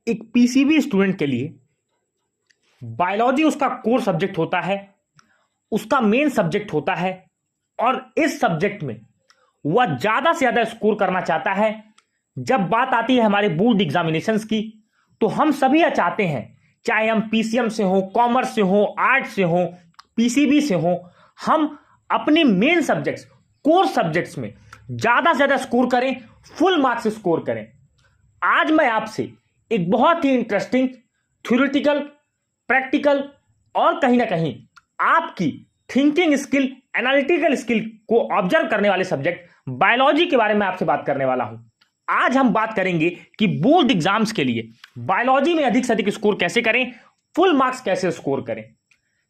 एक PCB student के लिए बायोलॉजी उसका कोर सब्जेक्ट होता है, उसका मेन सब्जेक्ट होता है और इस सब्जेक्ट में वह ज्यादा से ज्यादा स्कोर करना चाहता है। जब बात आती है हमारे बोर्ड एग्जामिनेशंस की, तो हम सभी यह चाहते हैं, चाहे हम पीसीएम से हो, कॉमर्स से हो, आर्ट्स से हो, पीसीबी से हो, हम अपने मेन सब्जेक्ट्स, कोर सब्जेक्ट्स में ज्यादा से ज्यादा स्कोर करें, फुल मार्क्स स्कोर करें। आज मैं आपसे एक बहुत ही इंटरेस्टिंग थ्योरेटिकल, प्रैक्टिकल और कहीं ना कहीं आपकी थिंकिंग स्किल, एनालिटिकल स्किल को ऑब्जर्व करने वाले सब्जेक्ट बायोलॉजी के बारे में आपसे बात करने वाला हूं। आज हम बात करेंगे कि बोर्ड एग्जाम्स के लिए बायोलॉजी में अधिक से अधिक स्कोर कैसे करें, फुल मार्क्स कैसे स्कोर करें।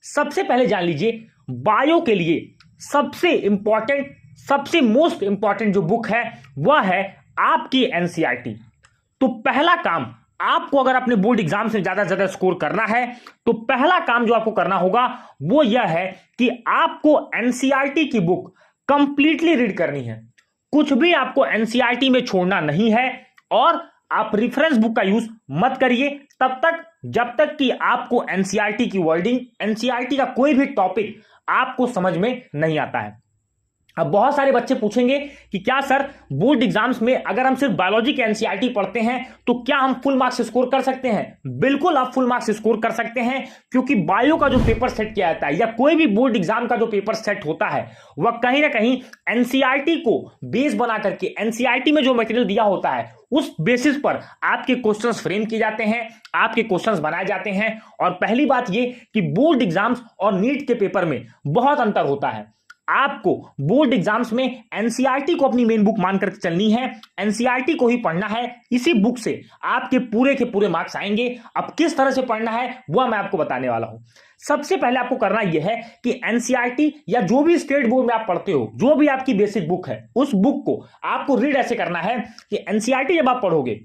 सबसे पहले जान लीजिए, बायो के लिए सबसे इंपॉर्टेंट, सबसे मोस्ट इंपॉर्टेंट जो बुक है वह है आपकी एनसीईआरटी। तो पहला काम आपको, अगर अपने बोर्ड एग्जाम से ज्यादा से ज्यादा स्कोर करना है, तो पहला काम जो आपको करना होगा वो यह है कि आपको एनसीईआरटी की बुक कंप्लीटली रीड करनी है। कुछ भी आपको एनसीईआरटी में छोड़ना नहीं है और आप रेफरेंस बुक का यूज मत करिए तब तक जब तक कि आपको एनसीईआरटी की वर्डिंग, एनसीईआरटी का कोई भी टॉपिक आपको समझ में नहीं आता है। अब बहुत सारे बच्चे पूछेंगे कि क्या सर, बोर्ड एग्जाम्स में अगर हम सिर्फ बायोलॉजी के एनसीईआरटी पढ़ते हैं तो क्या हम फुल मार्क्स स्कोर कर सकते हैं? बिल्कुल आप फुल मार्क्स स्कोर कर सकते हैं, क्योंकि बायो का जो पेपर सेट किया जाता है या कोई भी बोर्ड एग्जाम का जो पेपर सेट होता है वह कहीं ना कहीं एनसीईआरटी को बेस बना करके, एनसीईआरटी में जो मटेरियल दिया होता है उस बेसिस पर आपके क्वेश्चंस फ्रेम किए जाते हैं, आपके क्वेश्चंस बनाए जाते हैं। और पहली बात ये कि बोर्ड एग्जाम्स और नीट के पेपर में बहुत अंतर होता है। आपको बोर्ड एग्जाम्स में एनसीईआरटी को अपनी मेन बुक मानकर चलनी है, एनसीईआरटी को ही पढ़ना है। इसी बुक से आपके पूरे के पूरे मार्क्स आएंगे। अब किस तरह से पढ़ना है वह मैं आपको बताने वाला हूं। सबसे पहले आपको करना यह है कि एनसीईआरटी या जो भी स्टेट बोर्ड में आप पढ़ते हो, जो भी आपकी बेसिक बुक है, उस बुक को आपको रीड ऐसे करना है कि एनसीईआरटी जब आप पढ़ोगे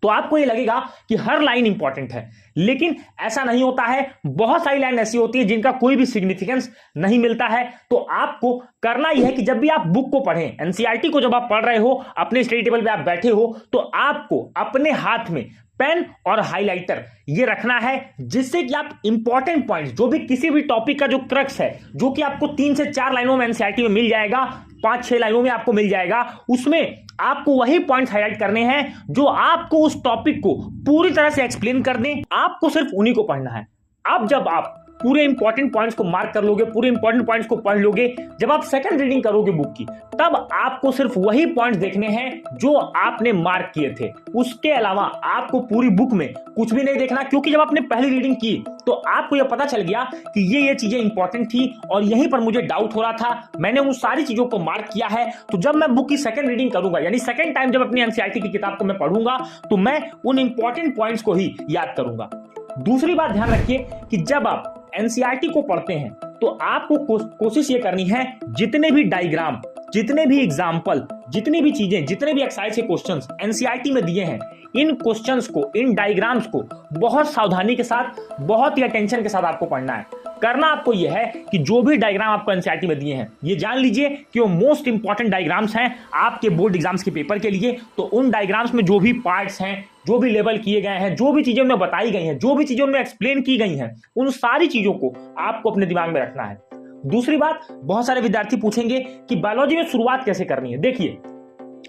तो आपको ये लगेगा कि हर लाइन इंपॉर्टेंट है, लेकिन ऐसा नहीं होता है। बहुत सारी लाइन ऐसी होती है जिनका कोई भी सिग्निफिकेंस नहीं मिलता है। तो आपको करना यह है कि जब भी आप बुक को पढ़ें, एनसीईआरटी को जब आप पढ़ रहे हो, अपने स्टडी टेबल पे आप बैठे हो, तो आपको अपने हाथ में पेन और हाइलाइटर ये रखना है, जिससे कि आप इंपॉर्टेंट पॉइंट्स, जो भी किसी भी टॉपिक का जो क्रक्स है, जो कि आपको 3 से 4 लाइनों में एनसीईआरटी में मिल जाएगा, 5-6 लाइनों में आपको मिल जाएगा, उसमें आपको वही पॉइंट्स हाईलाइट करने हैं जो आपको उस टॉपिक को पूरी तरह से एक्सप्लेन कर दें। आपको सिर्फ उन्हीं को पढ़ना है। अब जब आप पूरे इंपॉर्टेंट पॉइंट्स को मार्क कर लोगे, पूरे इंपॉर्टेंट पॉइंट्स को पढ़ लोगे, जब आप सेकंड रीडिंग करोगे बुक की, तब आपको सिर्फ वही पॉइंट्स देखने हैं जो आपने मार्क किए थे। उसके अलावा आपको पूरी बुक में कुछ भी नहीं देखना, क्योंकि जब आपने पहली रीडिंग की तो आपको यह पता चल गया कि ये चीजें इंपॉर्टेंट थी और यहीं पर मुझे डाउट हो रहा था, मैंने उन सारी चीजों को मार्क किया है। तो जब मैं बुक की सेकंड रीडिंग करूंगा, यानी सेकंड टाइम जब अपनी एनसीईआरटी की किताब को मैं पढ़ूंगा, तो मैं उन इंपॉर्टेंट पॉइंट्स को ही याद करूंगा। दूसरी बात ध्यान रखिए कि जब आप एनसीईआरटी को पढ़ते हैं तो आपको कोशिश ये करनी है, जितने भी डायग्राम, जितने भी एग्जाम्पल, जितनी भी चीजें, जितने भी एक्सरसाइज के क्वेश्चंस एनसीईआरटी में दिए हैं, इन क्वेश्चंस को, इन डायग्राम्स को बहुत सावधानी के साथ, बहुत ही अटेंशन के साथ आपको पढ़ना है। करना आपको यह है कि जो भी डायग्राम आपको एनसीईआरटी में दिए हैं, ये जान लीजिए कि वो मोस्ट इंपॉर्टेंट डायग्राम्स हैं आपके बोर्ड एग्जाम्स के पेपर के लिए। तो उन डायग्राम्स में जो भी पार्ट्स हैं, जो भी लेबल किए गए हैं, जो भी चीजें उनमें बताई गई हैं, जो भी चीजें उनमें एक्सप्लेन की गई हैं, उन सारी चीजों को आपको अपने दिमाग में रखना है। दूसरी बात, बहुत सारे विद्यार्थी पूछेंगे कि बायोलॉजी में शुरुआत कैसे करनी है। देखिए,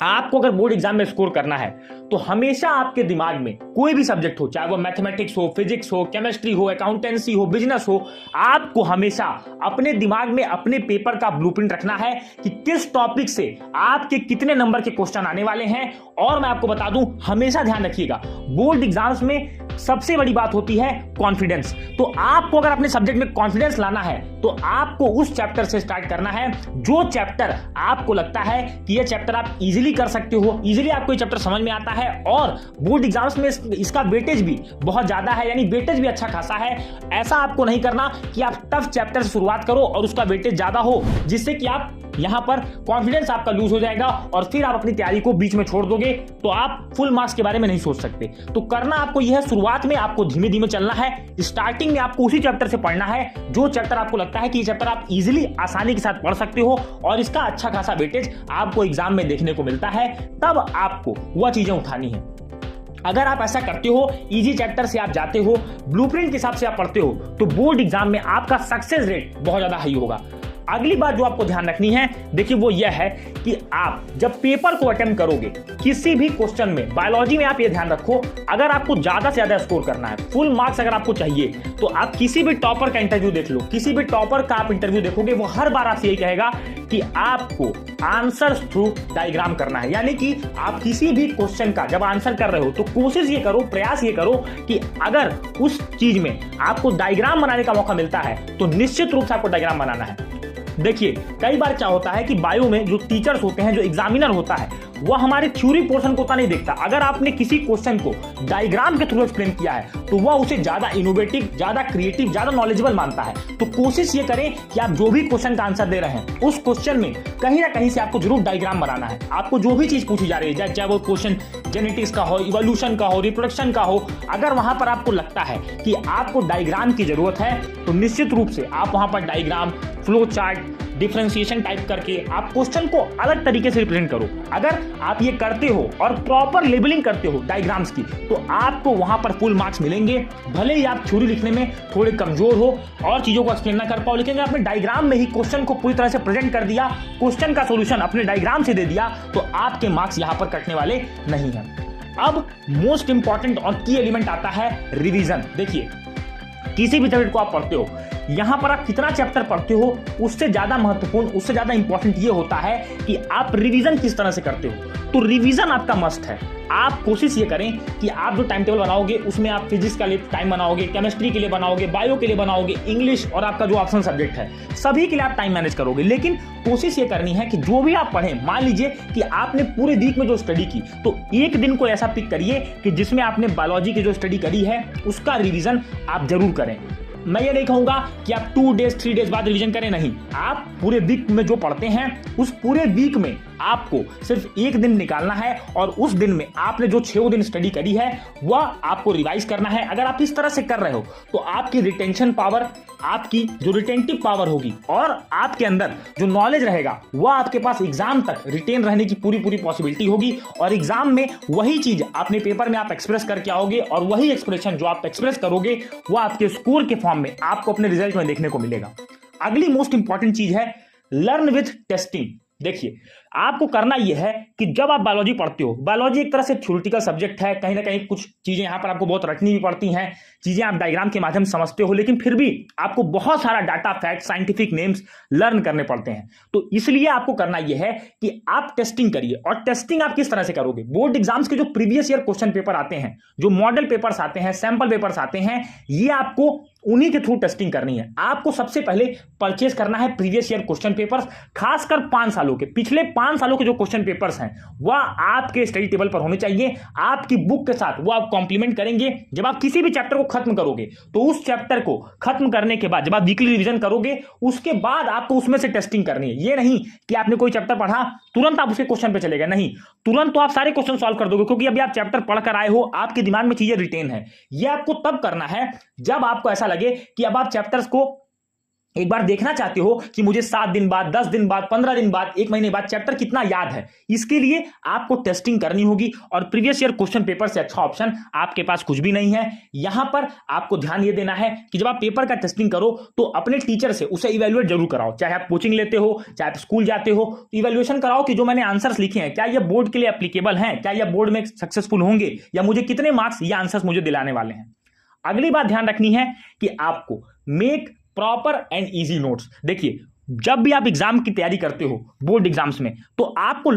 आपको अगर बोर्ड एग्जाम में स्कोर करना है तो हमेशा आपके दिमाग में कोई भी सब्जेक्ट हो, चाहे वो मैथमेटिक्स हो, फिजिक्स हो, केमिस्ट्री हो, अकाउंटेंसी हो, बिजनेस हो, आपको हमेशा अपने दिमाग में अपने पेपर का ब्लूप्रिंट रखना है कि किस टॉपिक से आपके कितने नंबर के क्वेश्चन आने वाले हैं। और मैं आपको बता दूं, हमेशा ध्यान रखिएगा, बोर्ड एग्जाम्स में सबसे बड़ी बात होती है कॉन्फिडेंस। तो आपको अगर अपने सब्जेक्ट में कॉन्फिडेंस लाना है तो आपको उस चैप्टर से स्टार्ट करना है जो चैप्टर आपको लगता है कि यह चैप्टर आप इजीली कर सकते हो, इजीली आपको ये चैप्टर समझ में आता है और बोर्ड एग्जाम्स में इसका वेटेज भी बहुत ज्यादा है, यानी वेटेज भी अच्छा खासा है। ऐसा आपको नहीं करना कि आप टफ चैप्टर से शुरुआत करो और उसका वेटेज ज्यादा हो, जिससे कि आप यहां पर कॉन्फिडेंस आपका लूज हो जाएगा और फिर आप अपनी तैयारी को बीच में छोड़ दोगे तो आप फुल मार्क्स के बारे में नहीं सोच सकते। तो करना आपको यह है, शुरुआत में आपको धीमे धीमे चलना है। स्टार्टिंग में आपको उसी चैप्टर से पढ़ना है जो चैप्टर आपको लगता है कि ये चैप्टर आप इजीली, आसानी के साथ पढ़ सकते हो और इसका अच्छा खासा वेटेज आपको एग्जाम में देखने को मिलता है। तब आपको वह चीजें उठानी है। अगर आप ऐसा करते हो, इजी चैप्टर से आप जाते हो, ब्लूप्रिंट के हिसाब से आप पढ़ते हो, तो बोर्ड एग्जाम में आपका सक्सेस रेट बहुत ज्यादा हाई होगा। अगली बात जो आपको ध्यान रखनी है, देखिए वो यह है कि आप जब पेपर को अटेम्प्ट करोगे किसी भी क्वेश्चन में, बायोलॉजी में आप ये ध्यान रखो, अगर आपको ज्यादा से ज्यादा स्कोर करना है, फुल मार्क्स अगर आपको चाहिए, तो आप किसी भी टॉपर का इंटरव्यू देख लो, किसी भी टॉपर का आप इंटरव्यू देखोगे, वो हर बार आपसे यही कहेगा कि आपको आंसर थ्रू डायग्राम करना है। यानी कि आप किसी भी क्वेश्चन का जब आंसर कर रहे हो तो कोशिश ये करो, प्रयास ये करो कि अगर उस चीज में आपको डायग्राम बनाने का मौका मिलता है तो निश्चित रूप से आपको डायग्राम बनाना है। देखिए कई बार क्या होता है कि बायो में जो टीचर्स होते हैं, जो एग्जामिनर होता है, वह हमारे थ्योरी पोर्शन को उतना नहीं देखता। अगर आपने किसी क्वेश्चन को डायग्राम के थ्रू एक्सप्लेन किया है तो वह उसे ज्यादा इनोवेटिव, ज्यादा क्रिएटिव, ज्यादा नॉलेजेबल मानता है। तो कोशिश ये करें कि आप जो भी क्वेश्चन का आंसर दे रहे हैं उस क्वेश्चन में कहीं ना कहीं से आपको जरूर डायग्राम बनाना है। आपको जो भी चीज पूछी जा रही है, चाहे वो क्वेश्चन जेनेटिक्स का हो, इवोल्यूशन का हो, रिप्रोडक्शन का हो, अगर वहां पर आपको लगता है कि आपको डायग्राम की जरूरत है तो निश्चित रूप से आप वहां पर diagram, flow chart, differentiation type करके आप क्वेश्चन को अलग तरीके से रिप्रेजेंट करो। अगर आप ये करते हो और प्रॉपर लेबलिंग करते हो डायग्राम्स की, तो आपको वहां पर फुल मार्क्स मिलेंगे। भले ही आप थ्योरी लिखने में थोड़े कमजोर हो और चीजों को एक्सप्लेन ना कर पाओ, लेकिन अगर आपने डायग्राम में ही क्वेश्चन को पूरी तरह से प्रेजेंट कर दिया, क्वेश्चन का सॉल्यूशन अपने डायग्राम से दे दिया, तो आपके मार्क्स यहां पर कटने वाले नहीं है। अब मोस्ट इंपॉर्टेंट और की एलिमेंट आता है रिवीजन। देखिए किसी भी सब्जेक्ट को आप पढ़ते हो, यहां पर आप कितना चैप्टर पढ़ते हो उससे ज्यादा महत्वपूर्ण, उससे ज्यादा इंपॉर्टेंट ये होता है कि आप रिवीजन किस तरह से करते हो। तो रिवीजन आपका मस्ट है। आप कोशिश ये करें कि आप जो टाइम टेबल बनाओगे उसमें आप फिजिक्स के लिए टाइम बनाओगे, केमिस्ट्री के लिए बनाओगे, बायो के लिए बनाओगे, इंग्लिश और आपका जो ऑप्शनल सब्जेक्ट है सभी के लिए आप टाइम मैनेज करोगे। लेकिन कोशिश ये करनी है कि जो भी आप पढ़ें, मान लीजिए कि आपने पूरे वीक में जो स्टडी की, तो एक दिन को ऐसा पिक करिए कि जिसमें आपने बायोलॉजी की जो स्टडी करी है उसका रिवीजन आप जरूर करें। मैं ये नहीं कहूंगा कि आप 2 डेज 3 डेज बाद रिवीजन करें, नहीं, आप पूरे वीक में जो पढ़ते हैं उस पूरे वीक में आपको सिर्फ एक दिन निकालना है और उस दिन में आपने जो 6 दिन स्टडी करी है वह आपको रिवाइज करना है। अगर आप इस तरह से कर रहे हो तो आपकी रिटेंशन पावर, आपकी जो रिटेंटिव पावर होगी और आपके अंदर जो नॉलेज रहेगा वह आपके पास एग्जाम तक रिटेन रहने की पूरी पॉसिबिलिटी होगी और एग्जाम में वही चीज अपने पेपर में आप एक्सप्रेस करके आओगे और वही एक्सप्रेशन जो आप एक्सप्रेस करोगे वह आपके स्कोर के फॉर्म में आपको अपने रिजल्ट में देखने को मिलेगा। अगली मोस्ट इंपॉर्टेंट चीज है लर्न विथ टेस्टिंग। देखिए आपको करना यह है कि जब आप बायोलॉजी पढ़ते हो, बायोलॉजी एक तरह से थ्योरेटिकल सब्जेक्ट है, कहीं ना कहीं कुछ चीजें यहां पर आपको बहुत रटनी भी पड़ती हैं, चीजें आप डायग्राम के माध्यम से समझते हो, लेकिन फिर भी आपको बहुत सारा data, fact, scientific names learn करने पड़ते हैं। तो इसलिए आपको करना यह है कि आप टेस्टिंग करिए। और टेस्टिंग आप किस तरह से करोगे? बोर्ड एग्जाम्स के जो प्रीवियस ईयर क्वेश्चन पेपर आते हैं, जो मॉडल पेपर्स आते हैं, सैंपल पेपर्स आते हैं, ये आपको उन्हीं के थ्रू टेस्टिंग करनी है। आपको सबसे पहले परचेज करना है प्रीवियस ईयर क्वेश्चन पेपर्स, खासकर 5 सालों के, पिछले 5 सालों के जो क्वेश्चन पेपर्स हैं वह आपके स्टडी टेबल पर होने चाहिए, आपकी बुक के साथ वो आप कॉम्प्लीमेंट करेंगे। जब आप किसी भी चैप्टर को खत्म करोगे तो उस चैप्टर को खत्म करने के बाद जब आप वीकली रिवीजन करोगे उसके बाद आपको उसमें से टेस्टिंग करनी है। ये नहीं कि आपने कोई चैप्टर पढ़ा तुरंत आप उसके क्वेश्चन पे चले गए, नहीं, तुरंत तो आप सारे क्वेश्चन सॉल्व कर दोगे क्योंकि अभी आप चैप्टर पढ़कर आए हो, आपके दिमाग में चीजें रिटेन है। ये आपको तब करना है जब आपको ऐसा लगे कि अब आप चैप्टर्स को एक बार देखना चाहते हो कि मुझे 7 दिन बाद, 10 दिन बाद, 15 दिन बाद, 1 महीने बाद चैप्टर कितना याद है। इसके लिए आपको टेस्टिंग करनी होगी और प्रीवियस ईयर क्वेश्चन पेपर से अच्छा ऑप्शन आपके पास कुछ भी नहीं है। यहां पर आपको ध्यान ये देना है कि जब आप पेपर का टेस्टिंग करो तो अपने टीचर से उसे इवैल्यूएट जरूर कराओ, चाहे आप कोचिंग लेते हो, चाहे आप स्कूल जाते हो, इवैल्यूएशन कराओ कि जो मैंने आंसर्स लिखे हैं क्या ये बोर्ड के लिए एप्लीकेबल हैं, क्या ये बोर्ड में सक्सेसफुल होंगे या मुझे कितने मार्क्स ये आंसर्स मुझे दिलाने वाले हैं। अगली बात ध्यान रखनी है कि आपको make proper and easy notes. देखिए जब भी आप एग्जाम की तैयारी करते हो बोर्ड एग्जाम्स में, तो आपको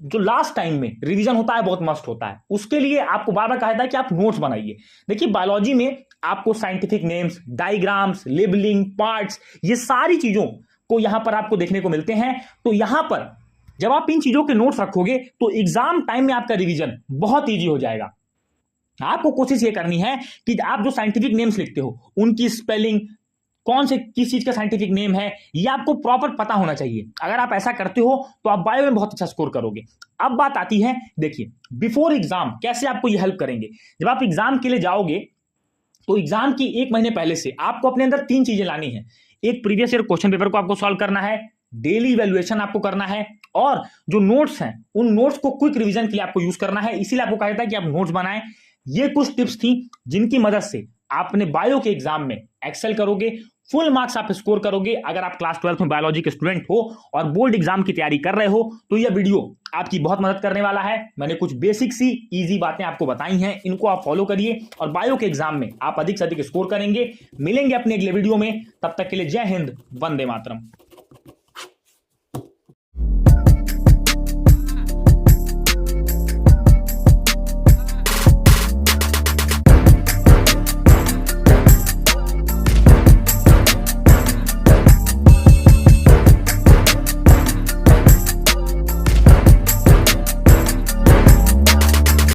जो लास्ट टाइम में रिवीजन होता है बहुत मस्ट होता है, उसके लिए आपको बार बार कहा जाता है कि आप नोट्स बनाइए। देखिए बायोलॉजी में आपको scientific names, diagrams, labelling, parts, ये सारी चीजों को यहां पर आपको देखने को मिलते हैं। तो यहां पर जब आप इन चीजों के नोट्स रखोगे तो एग्जाम टाइम में आपका रिवीजन बहुत ईजी हो जाएगा। आपको कोशिश ये करनी है कि आप जो साइंटिफिक नेम्स लिखते हो उनकी स्पेलिंग, कौन से किस चीज का साइंटिफिक नेम है, ये आपको प्रॉपर पता होना चाहिए। अगर आप ऐसा करते हो तो आप बायो में बहुत अच्छा स्कोर करोगे। अब बात आती है, देखिए बिफोर एग्जाम कैसे आपको ये हेल्प करेंगे। जब आप एग्जाम के लिए जाओगे तो एग्जाम की 1 महीने पहले से आपको अपने अंदर 3 चीजें लानी है। एक, प्रीवियस ईयर क्वेश्चन पेपर को आपको सॉल्व करना है, डेली इवैल्यूएशन आपको करना है और जो नोट्स हैं उन नोट्स को क्विक रिवीजन के लिए आपको यूज करना है। इसीलिए आपको कहा जाता है कि आप नोट्स बनाएं। ये कुछ टिप्स थी जिनकी मदद से आप अपने बायो के एग्जाम में एक्सेल करोगे, फुल मार्क्स आप स्कोर करोगे। अगर आप क्लास 12 में बायोलॉजी के स्टूडेंट हो और बोर्ड एग्जाम की तैयारी कर रहे हो तो यह वीडियो आपकी बहुत मदद करने वाला है। मैंने कुछ बेसिक सी इजी बातें आपको बताई हैं, इनको आप फॉलो करिए और बायो के एग्जाम में आप अधिक से अधिक स्कोर करेंगे। मिलेंगे अपने अगले वीडियो में, तब तक के लिए जय हिंद, वंदे मातरम।